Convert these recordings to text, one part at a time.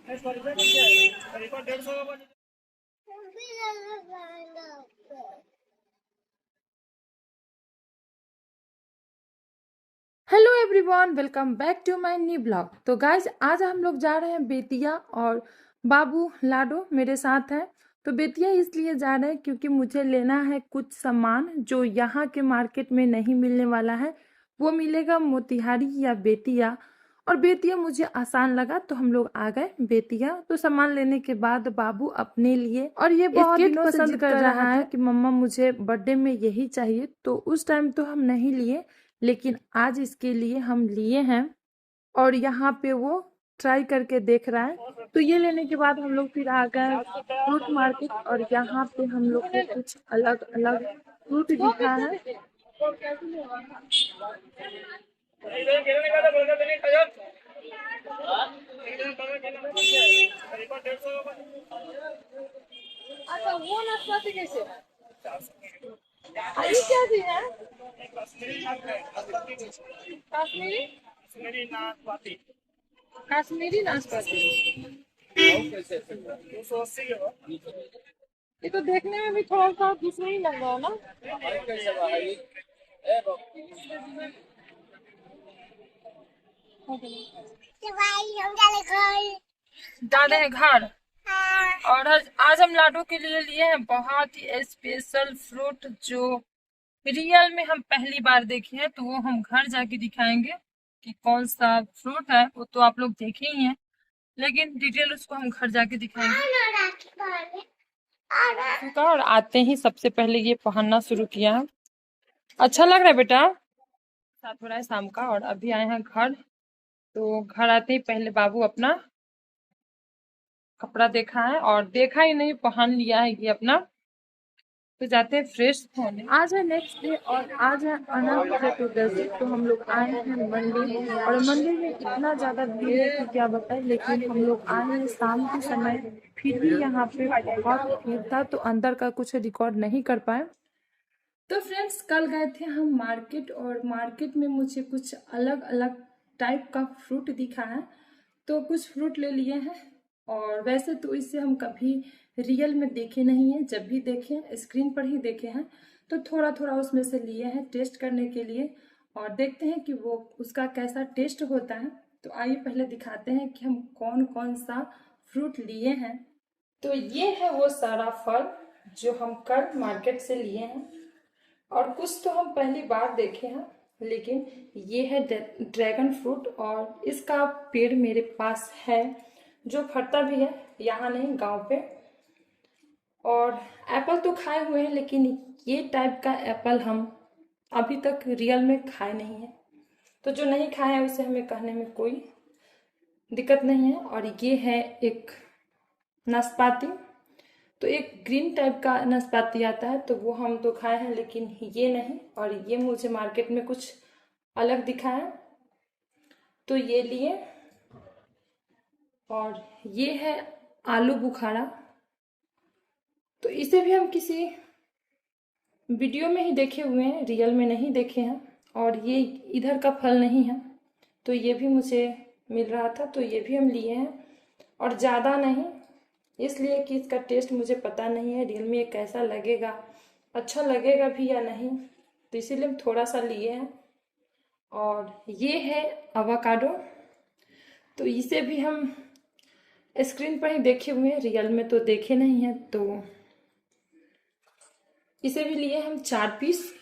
Hello everyone, welcome back to my new blog. तो guys आज हम लोग जा रहे हैं बेतिया और बाबू लाडो मेरे साथ हैं। तो बेतिया इसलिए जा रहे हैं क्योंकि मुझे लेना है कुछ सामान जो यहाँ के मार्केट में नहीं मिलने वाला है। वो मिलेगा मोतिहारी या बेतिया, और बेतिया मुझे आसान लगा तो हम लोग आ गए बेतिया। तो सामान लेने के बाद बाबू अपने लिए और ये बहुत दिनों से पसंद कर रहा है कि मम्मा मुझे बर्थडे में यही चाहिए। तो उस टाइम तो हम नहीं लिए, लेकिन आज इसके लिए हम लिए हैं और यहाँ पे वो ट्राई करके देख रहा है। तो ये लेने के बाद हम लोग फिर आ गए फ्रूट मार्केट, और यहाँ पे हम लोग को कुछ अलग अलग फ्रूट दिखा है। अच्छा, वो नाशपाती कैसे? ये क्या दी है? कश्मीरी नाशपाती। कश्मीरी नाशपाती। ये तो देखने में भी थोड़ा सा दूसरा ही लग रहा है ना। जा रहे हैं घर, और आज हम लाडो के लिए हैं बहुत ही स्पेशल फ्रूट जो रियल में हम पहली बार देखे हैं। तो वो हम घर जाके दिखाएंगे कि कौन सा फ्रूट है। वो तो आप लोग देखे ही हैं, लेकिन डिटेल उसको हम घर जाके दिखाएंगे। और आते ही सबसे पहले ये पहनना शुरू किया है। अच्छा लग रहा है बेटा, साथ हो रहा है शाम का। और अभी आए हैं घर, तो घर आते ही पहले बाबू अपना कपड़ा देखा है, और देखा ही नहीं पहन लिया है ये अपना। तो जाते हैं फ्रेश होने। आज है नेक्स्ट डे और आज है अनंत चतुर्दशी। तो हम लोग आए हैं मंदिर, और मंदिर में इतना ज्यादा भीड़ है कि क्या बताएं। लेकिन हम लोग आए हैं शाम के समय, फिर भी यहाँ पे बहुत भीड़ था तो अंदर का कुछ रिकॉर्ड नहीं कर पाए। तो फ्रेंड्स, कल गए थे हम मार्केट, और मार्केट में मुझे कुछ अलग अलग टाइप का फ्रूट दिखा है। तो कुछ फ्रूट ले लिए हैं, और वैसे तो इसे हम कभी रियल में देखे नहीं है, जब भी देखे हैं स्क्रीन पर ही देखे हैं। तो थोड़ा थोड़ा उसमें से लिए हैं टेस्ट करने के लिए, और देखते हैं कि वो उसका कैसा टेस्ट होता है। तो आइए पहले दिखाते हैं कि हम कौन कौन सा फ्रूट लिए हैं। तो ये है वो सारा फल जो हम कल मार्केट से लिए हैं, और कुछ तो हम पहली बार देखे हैं। लेकिन ये है ड्रैगन फ्रूट, और इसका पेड़ मेरे पास है जो फरता भी है, यहाँ नहीं गांव पे। और एप्पल तो खाए हुए हैं, लेकिन ये टाइप का एप्पल हम अभी तक रियल में खाए नहीं है। तो जो नहीं खाए हैं उसे हमें कहने में कोई दिक्कत नहीं है। और ये है एक नाशपाती, तो एक ग्रीन टाइप का नाशपाती आता है, तो वो हम तो खाए हैं, लेकिन ये नहीं। और ये मुझे मार्केट में कुछ अलग दिखा है, तो ये लिए। और ये है आलू बुखारा, तो इसे भी हम किसी वीडियो में ही देखे हुए हैं, रियल में नहीं देखे हैं। और ये इधर का फल नहीं है, तो ये भी मुझे मिल रहा था, तो ये भी हम लिए हैं। और ज़्यादा नहीं, इसलिए कि इसका टेस्ट मुझे पता नहीं है रियल में ये कैसा लगेगा, अच्छा लगेगा भी या नहीं, तो इसीलिए हम थोड़ा सा लिए हैं। और ये है अवाकाडो, तो इसे भी हम स्क्रीन पर ही देखे हुए हैं, रियल में तो देखे नहीं हैं। तो इसे भी लिए हम 4 पीस,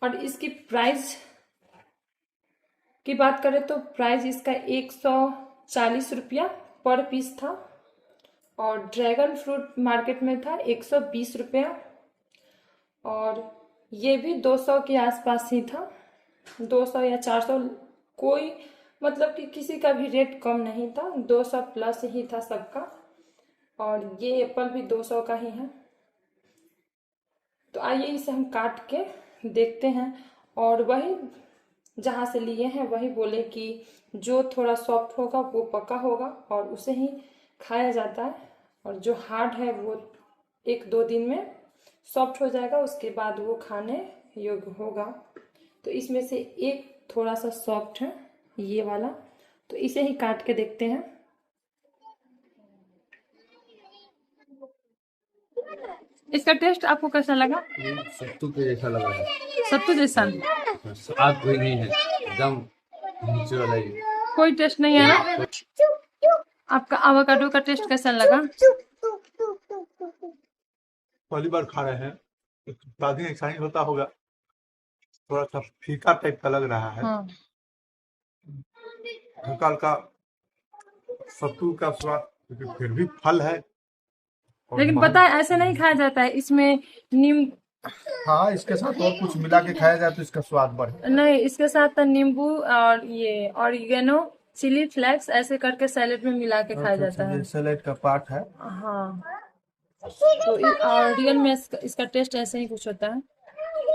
और इसकी प्राइस की बात करें तो प्राइस इसका 140 रुपया पर पीस था, और ड्रैगन फ्रूट मार्केट में था 120 रुपया, और ये भी 200 के आसपास ही था, 200 या 400, कोई मतलब कि किसी का भी रेट कम नहीं था, 200 प्लस ही था सबका। और ये एप्पल भी 200 का ही है। तो आइए इसे हम काट के देखते हैं। और वही जहाँ से लिए हैं वही बोले कि जो थोड़ा सॉफ्ट होगा वो पका होगा और उसे ही खाया जाता है, और जो हार्ड है वो 1-2 दिन में सॉफ्ट हो जाएगा, उसके बाद वो खाने योग्य होगा। तो इसमें से एक थोड़ा सा सॉफ्ट है ये वाला, तो इसे ही काट के देखते हैं। इसका टेस्ट आपको कैसा लगा? सत्तू के जैसा लग रहा है। सत्तू जैसा? स्वाद कोई नहीं है, एकदम नेचुरल है। कोई टेस्ट नहीं है ना? आपका एवोकाडो का टेस्ट कैसा लगा? पहली बार खा रहे हैं, स्वाद ही ऐसा ही होता होगा, थोड़ा सा फीका टाइप का लग रहा है। हाँ। हल्का हल्का सत्तू का स्वाद, लेकिन फिर भी फल है। लेकिन पता है ऐसे नहीं खाया जाता है, इसमें नीम हाँ, इसके साथ और कुछ मिला के खाया जाए तो इसका स्वाद बढ़े। नहीं, इसके साथ नींबू और ये ऑरिगेनो, चिली फ्लेक्स ऐसे करके सैलेड में मिला के खाया जाता है। सैलेड का पार्ट है। हाँ, तो और रियल में इसका टेस्ट ऐसे ही कुछ होता है।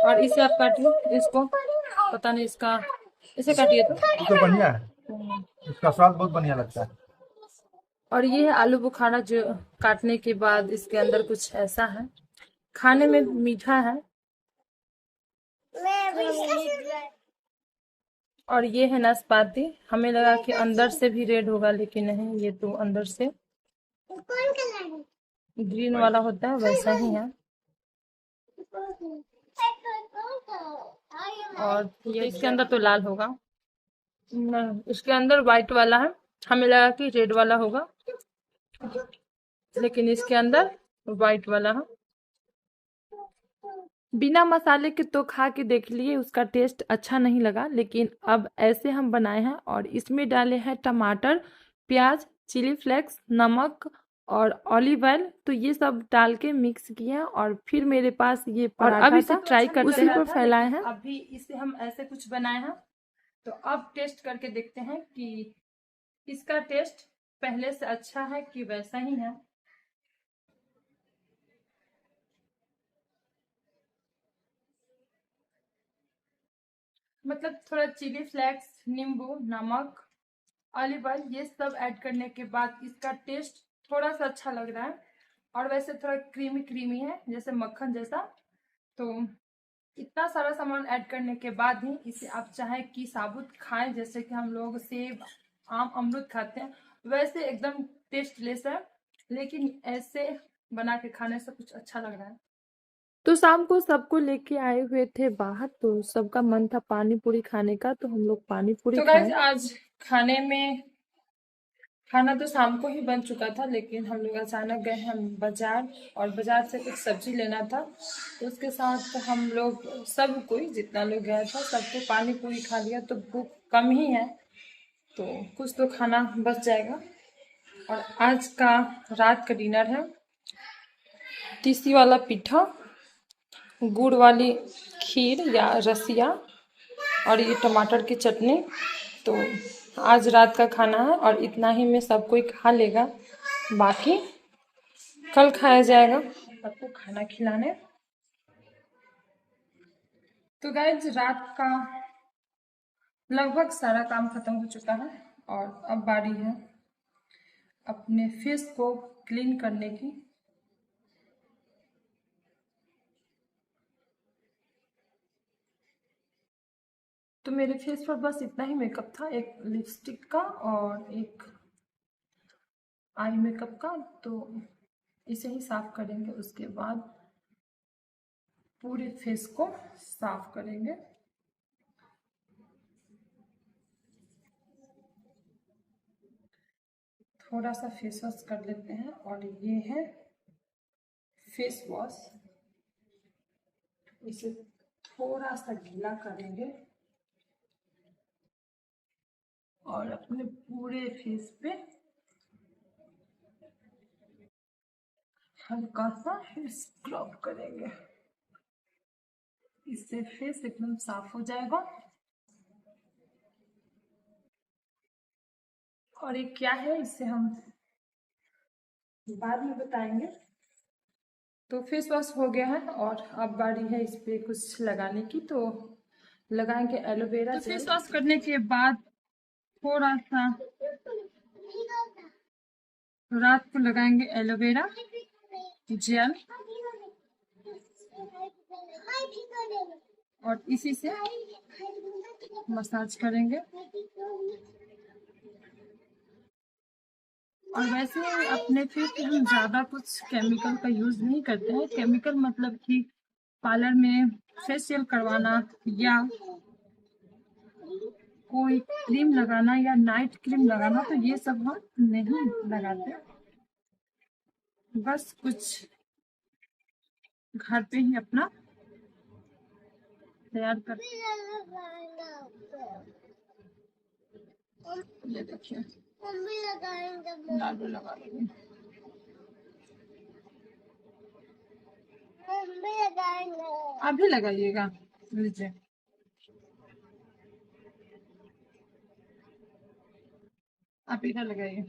और इसे आप काट लो, इसको पता नहीं इसका, इसे काटिए तो बढ़िया है, इसका स्वाद बहुत बढ़िया लगता है। और ये है आलू बुखारा, जो काटने के बाद इसके अंदर कुछ ऐसा है, खाने में मीठा है। और ये है नाशपाती, हमें लगा कि अंदर से भी रेड होगा, लेकिन नहीं, ये तो अंदर से ग्रीन वाला होता है वैसा ही है। और ये इसके अंदर तो लाल होगा, नहीं इसके अंदर व्हाइट वाला है, हमें लगा कि रेड वाला होगा, लेकिन इसके अंदर व्हाइट वाला है। बिना मसाले के तो खा के देख लिए, उसका टेस्ट अच्छा नहीं लगा, लेकिन अब ऐसे हम बनाए हैं और इसमें डाले हैं टमाटर, प्याज, चिली फ्लेक्स, नमक और ऑलिव ऑयल। तो ये सब डाल के मिक्स किया और फिर मेरे पास ये पराठा, अब इसे ट्राई करते हैं, उसी पर फैलाए हैं। अभी इसे हम ऐसे कुछ बनाए हैं, तो अब टेस्ट करके देखते हैं कि इसका टेस्ट पहले से अच्छा है कि वैसा ही है। मतलब थोड़ा चिली फ्लेक्स, नींबू, नमक, ऑलिव ऑयल ये सब ऐड करने के बाद इसका टेस्ट थोड़ा सा अच्छा लग रहा है। और वैसे थोड़ा क्रीमी क्रीमी है, जैसे मक्खन जैसा। तो इतना सारा सामान ऐड करने के बाद ही इसे आप चाहे कि साबुत खाएं, जैसे कि हम लोग सेब, आम, अमरूद खाते हैं, वैसे एकदम टेस्टलेस है, लेकिन ऐसे बना के खाने से कुछ अच्छा लग रहा है। तो शाम को सबको लेके आए हुए थे बाहर, तो सबका मन था पानी पूरी खाने का, तो हम लोग पानी पूरी खाए। आज खाने में खाना तो शाम को ही बन चुका था, लेकिन हम लोग अचानक गए हैं बाजार, और बाजार से कुछ सब्जी लेना था, तो उसके साथ हम लोग सब कोई जितना लोग गया था सबको पानी पूरी खा लिया, तो भूख कम ही है, तो कुछ तो खाना बच जाएगा। और आज का रात का डिनर है तीसी वाला पीठा, गुड़ वाली खीर या रसिया, और ये टमाटर की चटनी। तो आज रात का खाना है और इतना ही में सब कोई खा लेगा, बाकी कल खाया जाएगा सबको खाना खिलाने। तो गाइस, रात का लगभग सारा काम खत्म हो चुका है और अब बारी है अपने फेस को क्लीन करने की। तो मेरे फेस पर बस इतना ही मेकअप था, एक लिपस्टिक का और एक आई मेकअप का, तो इसे ही साफ करेंगे, उसके बाद पूरे फेस को साफ करेंगे। थोड़ा सा फेस वॉश कर लेते हैं, और ये है फेस वॉश, इसे थोड़ा सा गीला करेंगे और अपने पूरे फेस पे हल्का सा स्क्रब करेंगे, इससे फेस एकदम साफ हो जाएगा। और ये क्या है इसे हम बाद में बताएंगे। तो फेस वॉश हो गया है और अब बारी है इस पे कुछ लगाने की, तो लगाएंगे एलोवेरा। तो फेस वॉश करने के बाद थोड़ा सा रात को लगाएंगे एलोवेरा जेल, और इसी से मसाज करेंगे। और वैसे अपने फेस पे हम ज़्यादा कुछ केमिकल का यूज़ नहीं करते हैं। केमिकल मतलब कि पार्लर में फेशियल करवाना या कोई क्रीम लगाना या नाइट क्रीम लगाना, तो ये सब हम नहीं लगाते। बस कुछ घर पे ही अपना तैयार कर। ये देखिए लाडू लगा लेंगे। अभी लगाइएगा, लीजिए। आप इधर लगाइए।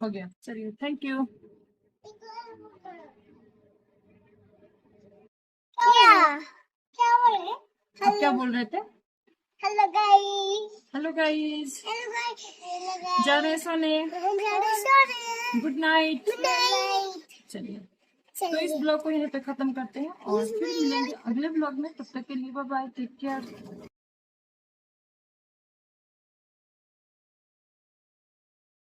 हो गया, चलिए, थैंक यू। आप क्या बोल रहे थे? Hello guys. Hello guys, hello guys. जा रहे हैं सोने। Good night. Good night. चलिए, तो इस ब्लॉग को यहीं पे खत्म करते हैं और फिर मिलेंगे अगले ब्लॉग में। तब तक के लिए बाय बाय, टेक केयर।